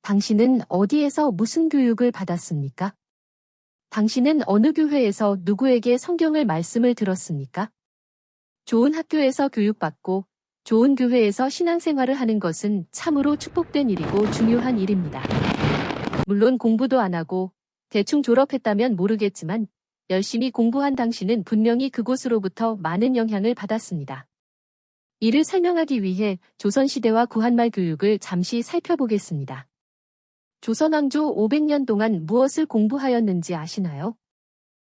당신은 어디에서 무슨 교육을 받았습니까? 당신은 어느 교회에서 누구에게 성경을 말씀을 들었습니까? 좋은 학교에서 교육받고 좋은 교회에서 신앙생활을 하는 것은 참으로 축복된 일이고 중요한 일입니다. 물론 공부도 안 하고 대충 졸업했다면 모르겠지만 열심히 공부한 당신은 분명히 그곳으로부터 많은 영향을 받았습니다. 이를 설명하기 위해 조선시대와 구한말 교육을 잠시 살펴보겠습니다. 조선왕조 500년 동안 무엇을 공부하였는지 아시나요?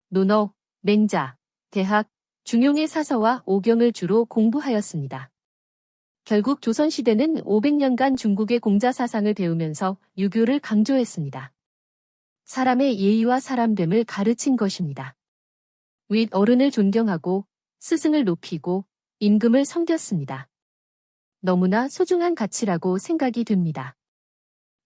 논어, 맹자, 대학, 중용의 사서와 오경을 주로 공부하였습니다. 결국 조선시대는 500년간 중국의 공자 사상을 배우면서 유교를 강조했습니다. 사람의 예의와 사람됨을 가르친 것입니다. 윗 어른을 존경하고 스승을 높이고 임금을 섬겼습니다. 너무나 소중한 가치라고 생각이 듭니다.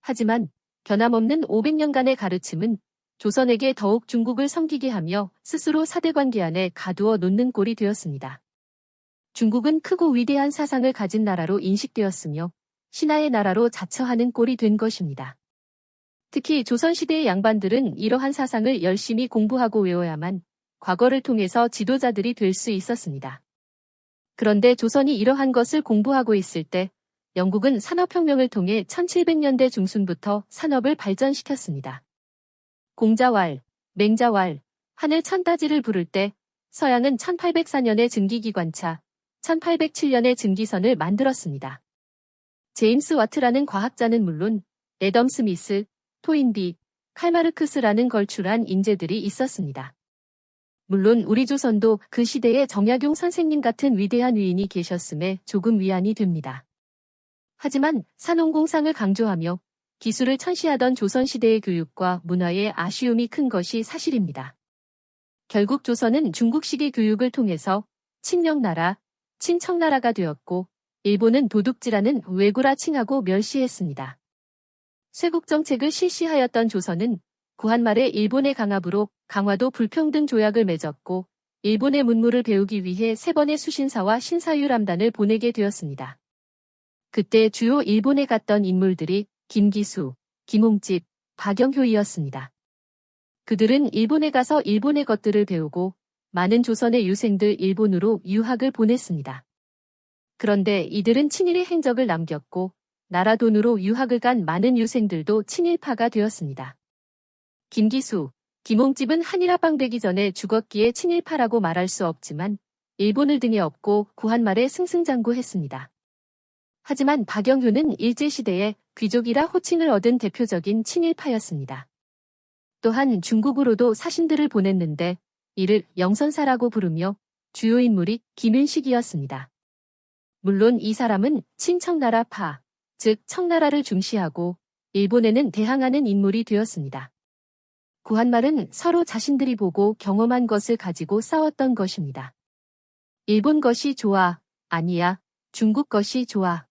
하지만 변함없는 500년간의 가르침은 조선에게 더욱 중국을 섬기게 하며 스스로 사대관계 안에 가두어 놓는 꼴이 되었습니다. 중국은 크고 위대한 사상을 가진 나라로 인식되었으며 신하의 나라로 자처하는 꼴이 된 것입니다. 특히 조선시대의 양반들은 이러한 사상을 열심히 공부하고 외워야만 과거를 통해서 지도자들이 될 수 있었습니다. 그런데 조선이 이러한 것을 공부하고 있을 때 영국은 산업혁명을 통해 1700년대 중순부터 산업을 발전시켰습니다. 공자왈, 맹자왈, 하늘 천따지를 부를 때 서양은 1804년에 증기기관차, 1807년에 증기선을 만들었습니다. 제임스 와트라는 과학자는 물론 애덤 스미스, 토인비, 칼마르크스라는 걸출한 인재들이 있었습니다. 물론 우리 조선도 그 시대에 정약용 선생님 같은 위대한 위인이 계셨음에 조금 위안이 됩니다. 하지만 산업공상을 강조하며 기술을 천시하던 조선시대의 교육과 문화에 아쉬움이 큰 것이 사실입니다. 결국 조선은 중국식의 교육을 통해서 친명나라, 친청나라가 되었고 일본은 도둑질하는 왜구라 칭하고 멸시했습니다. 쇄국정책을 실시하였던 조선은 구한말에 일본의 강압으로 강화도 불평등 조약을 맺었고 일본의 문물을 배우기 위해 3번의 수신사와 신사유람단을 보내게 되었습니다. 그때 주요 일본에 갔던 인물들이 김기수, 김홍집, 박영효이었습니다. 그들은 일본에 가서 일본의 것들을 배우고 많은 조선의 유생들 일본으로 유학을 보냈습니다. 그런데 이들은 친일의 행적을 남겼고 나라 돈으로 유학을 간 많은 유생들도 친일파가 되었습니다. 김기수, 김홍집은 한일합방되기 전에 죽었기에 친일파라고 말할 수 없지만 일본을 등에 업고 구한말에 승승장구했습니다. 하지만 박영효는 일제시대에 귀족이라 호칭을 얻은 대표적인 친일파였습니다. 또한 중국으로도 사신들을 보냈는데 이를 영선사라고 부르며 주요 인물이 김윤식이었습니다. 물론 이 사람은 친청나라파, 즉 청나라를 중시하고 일본에는 대항하는 인물이 되었습니다. 구한말은 서로 자신들이 보고 경험한 것을 가지고 싸웠던 것입니다. 일본 것이 좋아, 아니야, 중국 것이 좋아.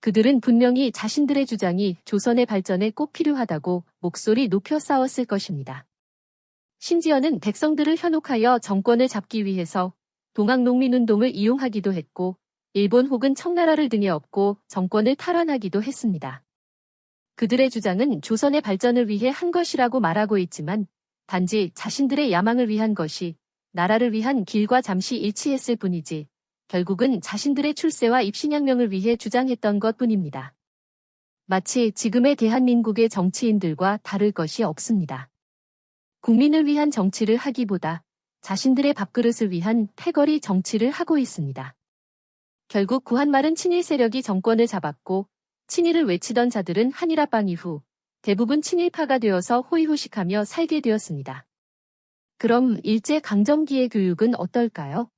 그들은 분명히 자신들의 주장이 조선의 발전에 꼭 필요하다고 목소리 높여 싸웠을 것입니다. 심지어는 백성들을 현혹하여 정권을 잡기 위해서 동학농민운동을 이용하기도 했고 일본 혹은 청나라를 등에 업고 정권을 탈환하기도 했습니다. 그들의 주장은 조선의 발전을 위해 한 것이라고 말하고 있지만 단지 자신들의 야망을 위한 것이 나라를 위한 길과 잠시 일치했을 뿐이지 결국은 자신들의 출세와 입신양명을 위해 주장했던 것뿐입니다. 마치 지금의 대한민국의 정치인들과 다를 것이 없습니다. 국민을 위한 정치를 하기보다 자신들의 밥그릇을 위한 패거리 정치를 하고 있습니다. 결국 구한말은 친일 세력이 정권을 잡았고 친일을 외치던 자들은 한일합방 이후 대부분 친일파가 되어서 호의호식하며 살게 되었습니다. 그럼 일제강점기의 교육은 어떨까요?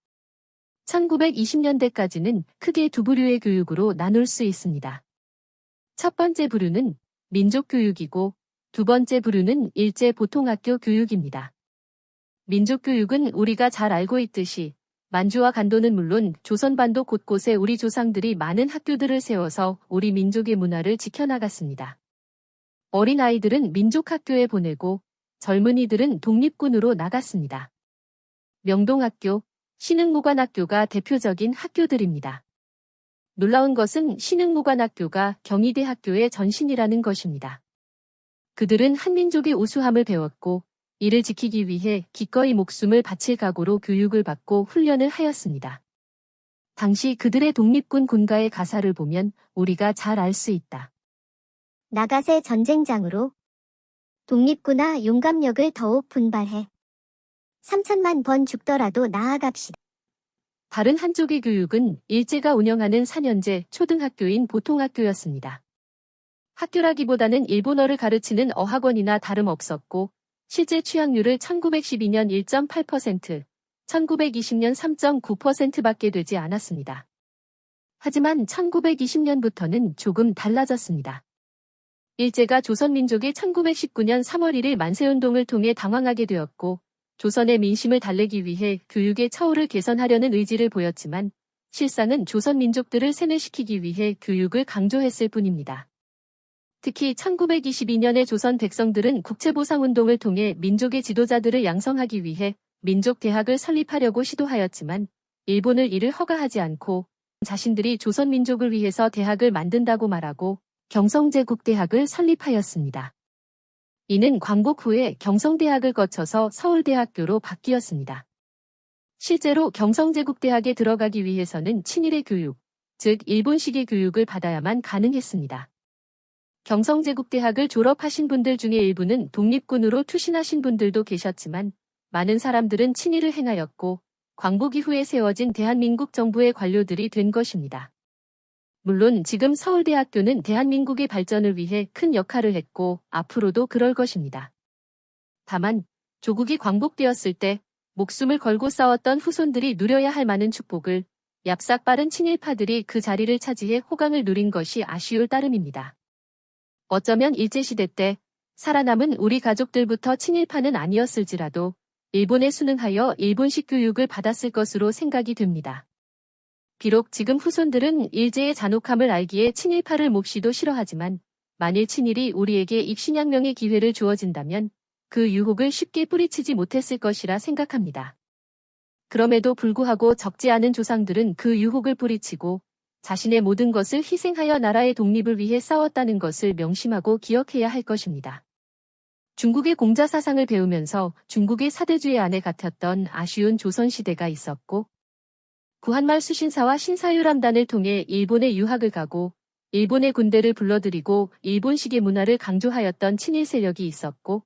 1920년대까지는 크게 두 부류의 교육으로 나눌 수 있습니다. 첫 번째 부류는 민족교육이고 두 번째 부류는 일제보통학교 교육입니다. 민족교육은 우리가 잘 알고 있듯이 만주와 간도는 물론 조선반도 곳곳에 우리 조상들이 많은 학교들을 세워서 우리 민족의 문화를 지켜나갔습니다. 어린아이들은 민족학교에 보내고 젊은이들은 독립군으로 나갔습니다. 명동학교, 신흥무관학교가 대표적인 학교들입니다. 놀라운 것은 신흥무관학교가 경희대학교의 전신이라는 것입니다. 그들은 한민족의 우수함을 배웠고 이를 지키기 위해 기꺼이 목숨을 바칠 각오로 교육을 받고 훈련을 하였습니다. 당시 그들의 독립군 군가의 가사를 보면 우리가 잘 알 수 있다. 나가세 전쟁장으로 독립구나 용감력을 더욱 분발해 3천만 번 죽더라도 나아갑시다. 다른 한쪽의 교육은 일제가 운영하는 4년제 초등학교인 보통학교였습니다. 학교라기보다는 일본어를 가르치는 어학원이나 다름없었고 실제 취학률을 1912년 1.8%, 1920년 3.9%밖에 되지 않았습니다. 하지만 1920년부터는 조금 달라졌습니다. 일제가 조선민족이 1919년 3월 1일 만세운동을 통해 당황하게 되었고 조선의 민심을 달래기 위해 교육의 처우를 개선하려는 의지를 보였지만 실상은 조선민족들을 세뇌시키기 위해 교육을 강조했을 뿐입니다. 특히 1922년에 조선 백성들은 국채보상운동을 통해 민족의 지도자들을 양성하기 위해 민족대학을 설립하려고 시도하였지만 일본을 이를 허가하지 않고 자신들이 조선민족을 위해서 대학을 만든다고 말하고 경성제국대학을 설립하였습니다. 이는 광복 후에 경성대학을 거쳐서 서울대학교로 바뀌었습니다. 실제로 경성제국대학에 들어가기 위해서는 친일의 교육, 즉 일본식의 교육을 받아야만 가능했습니다. 경성제국대학을 졸업하신 분들 중에 일부는 독립군으로 투신하신 분들도 계셨지만 많은 사람들은 친일을 행하였고 광복 이후에 세워진 대한민국 정부의 관료들이 된 것입니다. 물론 지금 서울대학교는 대한민국의 발전을 위해 큰 역할을 했고 앞으로도 그럴 것입니다. 다만 조국이 광복되었을 때 목숨을 걸고 싸웠던 후손들이 누려야 할 많은 축복을 얍삭 빠른 친일파들이 그 자리를 차지해 호강을 누린 것이 아쉬울 따름입니다. 어쩌면 일제시대 때 살아남은 우리 가족들부터 친일파는 아니었을지라도 일본에 순응하여 일본식 교육을 받았을 것으로 생각이 됩니다. 비록 지금 후손들은 일제의 잔혹함을 알기에 친일파를 몹시도 싫어하지만 만일 친일이 우리에게 입신양명의 기회를 주어진다면 그 유혹을 쉽게 뿌리치지 못했을 것이라 생각합니다. 그럼에도 불구하고 적지 않은 조상들은 그 유혹을 뿌리치고 자신의 모든 것을 희생하여 나라의 독립을 위해 싸웠다는 것을 명심하고 기억해야 할 것입니다. 중국의 공자 사상을 배우면서 중국의 사대주의 안에 갇혔던 아쉬운 조선시대가 있었고 구한말 수신사와 신사유람단을 통해 일본에 유학을 가고 일본의 군대를 불러들이고 일본식의 문화를 강조하였던 친일 세력이 있었고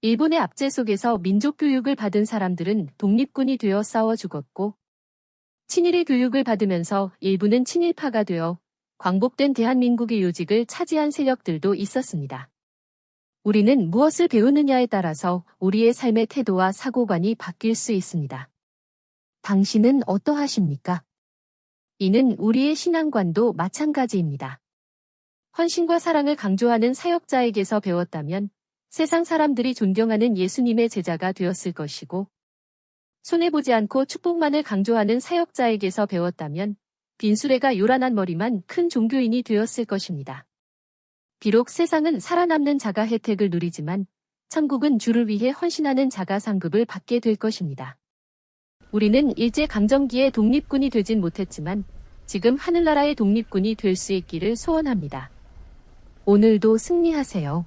일본의 압제 속에서 민족교육을 받은 사람들은 독립군이 되어 싸워 죽었고 친일의 교육을 받으면서 일부는 친일파가 되어 광복된 대한민국의 요직을 차지한 세력들도 있었습니다. 우리는 무엇을 배우느냐에 따라서 우리의 삶의 태도와 사고관이 바뀔 수 있습니다. 당신은 어떠하십니까? 이는 우리의 신앙관도 마찬가지입니다. 헌신과 사랑을 강조하는 사역자에게서 배웠다면 세상 사람들이 존경하는 예수님의 제자가 되었을 것이고 손해보지 않고 축복만을 강조하는 사역자에게서 배웠다면 빈수레가 요란한 머리만 큰 종교인이 되었을 것입니다. 비록 세상은 살아남는 자가 혜택을 누리지만 천국은 주를 위해 헌신하는 자가 상급을 받게 될 것입니다. 우리는 일제강점기에 독립군이 되진 못했지만 지금 하늘나라의 독립군이 될 수 있기를 소원합니다. 오늘도 승리하세요.